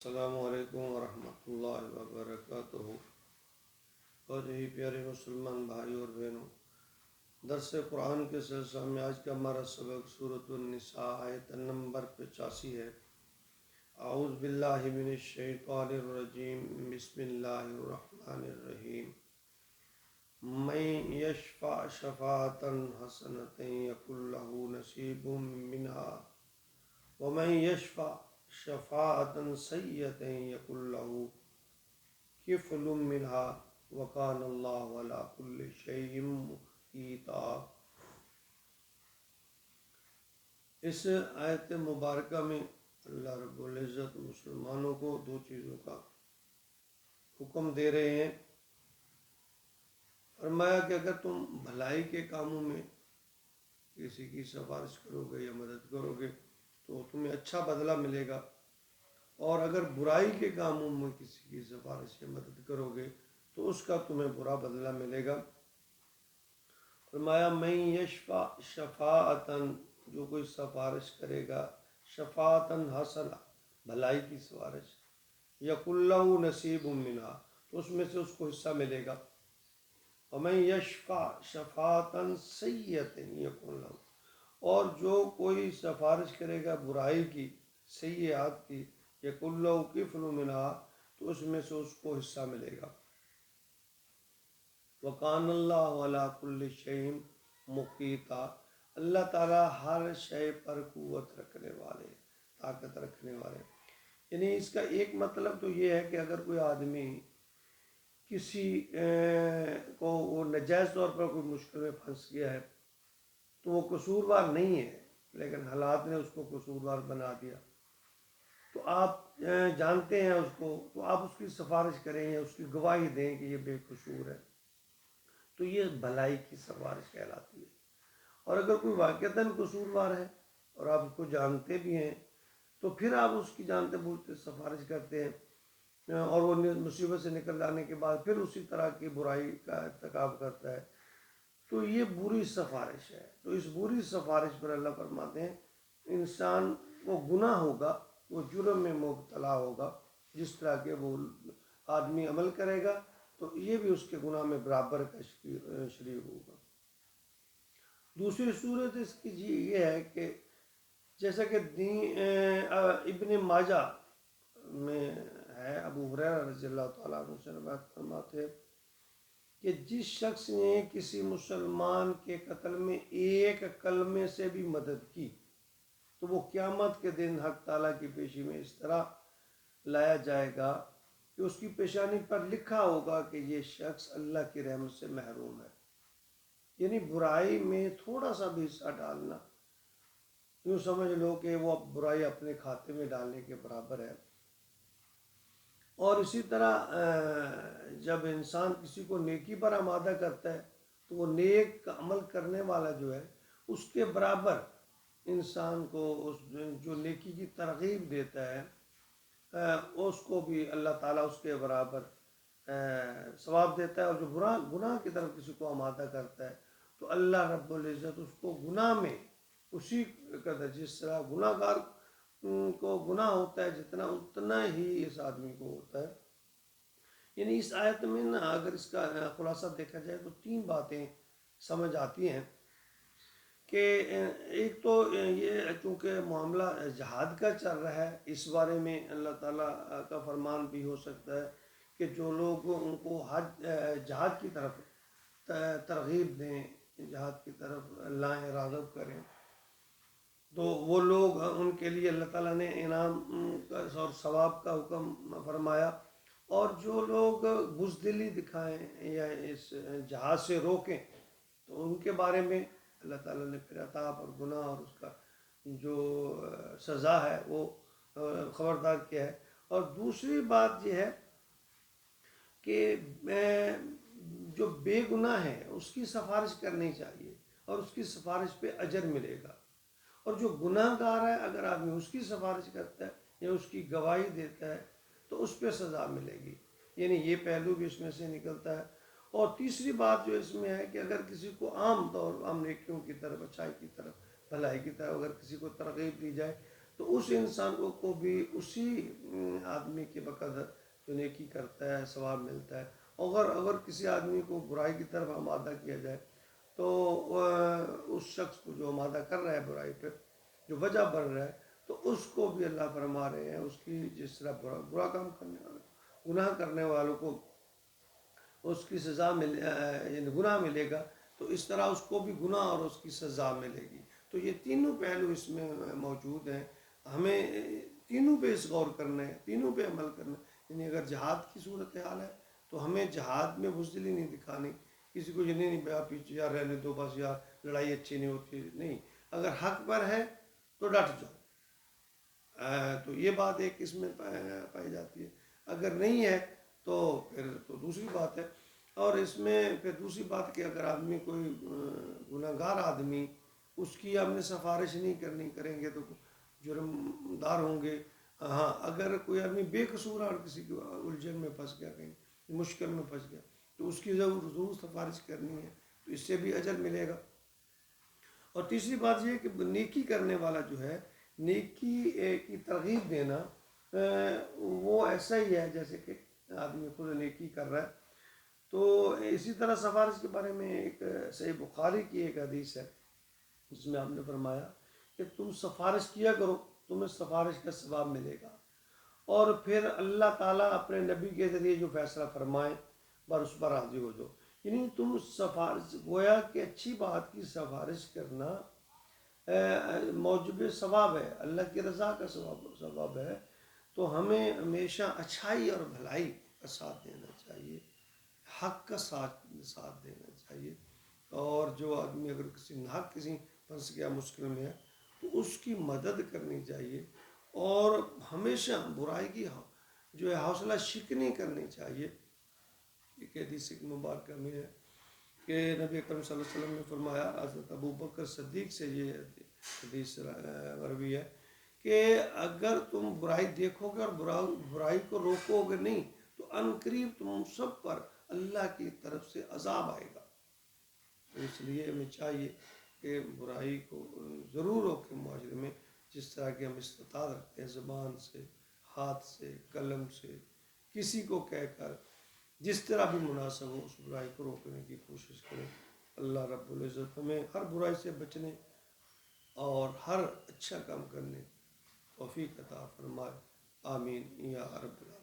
السلام علیکم ورحمۃ اللہ وبرکاتہ۔ بہت ہی پیارے مسلمان بھائی اور بہنوں، درس قرآن کے سلسلہ میں آج کا ہمارا سبق سورۃ النساء آیت نمبر 85 ہے۔ اعوذ باللہ من الشیطان الرجیم، بسم اللہ الرحمن الرحیم۔ من یشفع شفاعۃ حسنۃ یکن لہ نصیب منها ومن یشفع شفاعة سیئة یکن لہ کفل منها وکان اللہ علی کل شیء مقیتا۔ اس آیت مبارکہ میں اللہ رب العزت مسلمانوں کو دو چیزوں کا حکم دے رہے ہیں۔ فرمایا کہ اگر تم بھلائی کے کاموں میں کسی کی سفارش کرو گے یا مدد کرو گے تو تمہیں اچھا بدلہ ملے گا، اور اگر برائی کے کاموں میں کسی کی سفارش یا مدد کرو گے تو اس کا تمہیں برا بدلہ ملے گا۔ فرمایا من یشفع شفاعتن، جو کوئی سفارش کرے گا، شفاعتن حسنہ، بھلائی کی سفارش، یکن لہ نصیب منہا، تو اس میں سے اس کو حصہ ملے گا۔ ومن یشفع شفاعتن سیئۃ یکن لہ، اور جو کوئی سفارش کرے گا برائی کی، سیئات کی، یکن لہ کفل منہا، تو اس میں سے اس کو حصہ ملے گا۔ وکان اللہ علی کل شیء مقیتا، اللہ تعالیٰ ہر شے پر قوت رکھنے والے، طاقت رکھنے والے۔ یعنی اس کا ایک مطلب تو یہ ہے کہ اگر کوئی آدمی کسی کو وہ ناجائز طور پر کوئی مشکل میں پھنس گیا ہے تو وہ قصوروار نہیں ہے، لیکن حالات نے اس کو قصوروار بنا دیا، تو آپ جانتے ہیں اس کو، تو آپ اس کی سفارش کریں یا اس کی گواہی دیں کہ یہ بے قصور ہے، تو یہ بھلائی کی سفارش کہلاتی ہے۔ اور اگر کوئی واقعتاً قصوروار ہے اور آپ اس کو جانتے بھی ہیں تو پھر آپ اس کی جانتے بوجھتے سفارش کرتے ہیں، اور وہ مصیبت سے نکل جانے کے بعد پھر اسی طرح کی برائی کا ارتکاب کرتا ہے، تو یہ بری سفارش ہے۔ تو اس بری سفارش پر اللہ فرماتے ہیں انسان کو گناہ ہوگا، وہ جرم میں مبتلا ہوگا، جس طرح کے وہ آدمی عمل کرے گا تو یہ بھی اس کے گناہ میں برابر کا شریک ہوگا۔ دوسری صورت اس کی یہ ہے کہ جیسا کہ ابن ماجہ میں ہے، ابو ہریرہ رضی اللہ تعالیٰ عنہ سے روایت فرماتے ہیں کہ جس شخص نے کسی مسلمان کے قتل میں ایک کلمے سے بھی مدد کی تو وہ قیامت کے دن حق تعالیٰ کی پیشی میں اس طرح لایا جائے گا کہ اس کی پیشانی پر لکھا ہوگا کہ یہ شخص اللہ کی رحمت سے محروم ہے۔ یعنی برائی میں تھوڑا سا بھی حصہ ڈالنا، یوں سمجھ لو کہ وہ برائی اپنے کھاتے میں ڈالنے کے برابر ہے۔ اور اسی طرح جب انسان کسی کو نیکی پر آمادہ کرتا ہے تو وہ نیک عمل کرنے والا جو ہے اس کے برابر انسان کو جو نیکی کی ترغیب دیتا ہے اس کو بھی اللہ تعالیٰ اس کے برابر ثواب دیتا ہے، اور جو گناہ کی طرف کسی کو آمادہ کرتا ہے تو اللہ رب العزت اس کو گناہ میں اسی قدر، جس طرح گناہ گار کو گناہ ہوتا ہے جتنا، اتنا ہی اس آدمی کو ہوتا ہے۔ یعنی اس آیت میں نا اگر اس کا خلاصہ دیکھا جائے تو تین باتیں سمجھ آتی ہیں کہ ایک تو یہ چونکہ معاملہ جہاد کا چل رہا ہے، اس بارے میں اللہ تعالیٰ کا فرمان بھی ہو سکتا ہے کہ جو لوگ ان کو جہاد کی طرف ترغیب دیں، جہاد کی طرف لائیں، راغب کریں، تو وہ لوگ ان کے لیے اللہ تعالیٰ نے انعام اور ثواب کا حکم فرمایا، اور جو لوگ بزدلی دکھائیں یا اس جہاد سے روکیں تو ان کے بارے میں اللہ تعالیٰ نے پھر عذاب اور گناہ اور اس کا جو سزا ہے وہ خبردار کیا ہے۔ اور دوسری بات یہ ہے کہ جو بے گناہ ہے اس کی سفارش کرنی چاہیے اور اس کی سفارش پہ اجر ملے گا، اور جو گناہ گار ہے اگر آدمی اس کی سفارش کرتا ہے یا اس کی گواہی دیتا ہے تو اس پہ سزا ملے گی۔ یعنی یہ پہلو بھی اس میں سے نکلتا ہے۔ اور تیسری بات جو اس میں ہے کہ اگر کسی کو عام طور عام نیکیوں کی طرف، اچھائی کی طرف، بھلائی کی طرف اگر کسی کو ترغیب دی جائے تو اس انسان کو بھی اسی آدمی کے بقدر جو نیکی کرتا ہے ثواب ملتا ہے. اگر کسی آدمی کو برائی کی طرف آمادہ کیا جائے تو اس شخص کو جو آمادہ کر رہا ہے برائی پہ، جو وجہ بن رہا ہے، تو اس کو بھی اللہ فرما رہے ہیں اس کی جس طرح برا کام کرنے والے گناہ کرنے والوں کو اس کی سزا یعنی گناہ ملے گا، تو اس طرح اس کو بھی گناہ اور اس کی سزا ملے گی. تو یہ تینوں پہلو اس میں موجود ہیں. ہمیں تینوں پہ اس غور کرنا ہے، تینوں پہ عمل کرنا ہے. یعنی اگر جہاد کی صورتحال ہے تو ہمیں جہاد میں بزدلی نہیں دکھانی. کسی کو یہ نہیں پیچھے یار رہنے دو، بس یار لڑائی اچھی نہیں ہوتی، نہیں. اگر حق پر ہے تو ڈٹ جاؤ. تو یہ بات ایک اس میں پائی جاتی ہے. اگر نہیں ہے تو پھر تو دوسری بات ہے. اور اس میں پھر دوسری بات کہ اگر آدمی کوئی گناہ گار آدمی، اس کی ہم نے سفارش نہیں کریں گے تو جرم دار ہوں گے. ہاں اگر کوئی آدمی بے قصور اور کسی کو الجھن میں پھنس گیا، کہیں مشکل میں پھنس گیا، تو اس کی ضرور سفارش کرنی ہے، تو اس سے بھی اجر ملے گا. اور تیسری بات یہ ہے کہ نیکی کرنے والا جو ہے، نیکی کی ترغیب دینا وہ ایسا ہی ہے جیسے کہ آدمی خود نیکی کر رہا ہے. تو اسی طرح سفارش کے بارے میں ایک صحیح بخاری کی ایک حدیث ہے جس میں آپ نے فرمایا کہ تم سفارش کیا کرو، تمہیں سفارش کا ثواب ملے گا. اور پھر اللہ تعالیٰ اپنے نبی کے ذریعے جو فیصلہ فرمائے بس اس پر راضی ہو جاؤ. یعنی تم سفارش، گویا کہ اچھی بات کی سفارش کرنا موجب ثواب ہے، اللہ کی رضا کا ثواب ہے. تو ہمیں ہمیشہ اچھائی اور بھلائی کا ساتھ دینا چاہیے، حق کا ساتھ دینا چاہیے. اور جو آدمی اگر کسی پھنس گیا، مشکل میں ہے، تو اس کی مدد کرنی چاہیے. اور ہمیشہ برائی کی جو ہے حوصلہ شکنی کرنی چاہیے. ایک حدیث مبارکہ میں ہے کہ نبی اکرم صلی اللہ علیہ وسلم نے فرمایا، حضرت ابو بکر صدیق سے یہ حدیث مروی ہے کہ اگر تم برائی دیکھو گے اور برائی کو روکو گے نہیں تو عنقریب تم سب پر اللہ کی طرف سے عذاب آئے گا. تو اس لیے ہمیں چاہیے کہ برائی کو ضرور روکیں معاشرے میں، جس طرح کہ ہم استطاعت رکھتے ہیں، زبان سے، ہاتھ سے، قلم سے، کسی کو کہہ کر، جس طرح بھی مناسب ہو اس برائی کو روکنے کی کوشش کریں. اللہ رب العزت ہمیں ہر برائی سے بچنے اور ہر اچھا کام کرنے توفیق عطا فرمائے. آمین یا رب العالمین.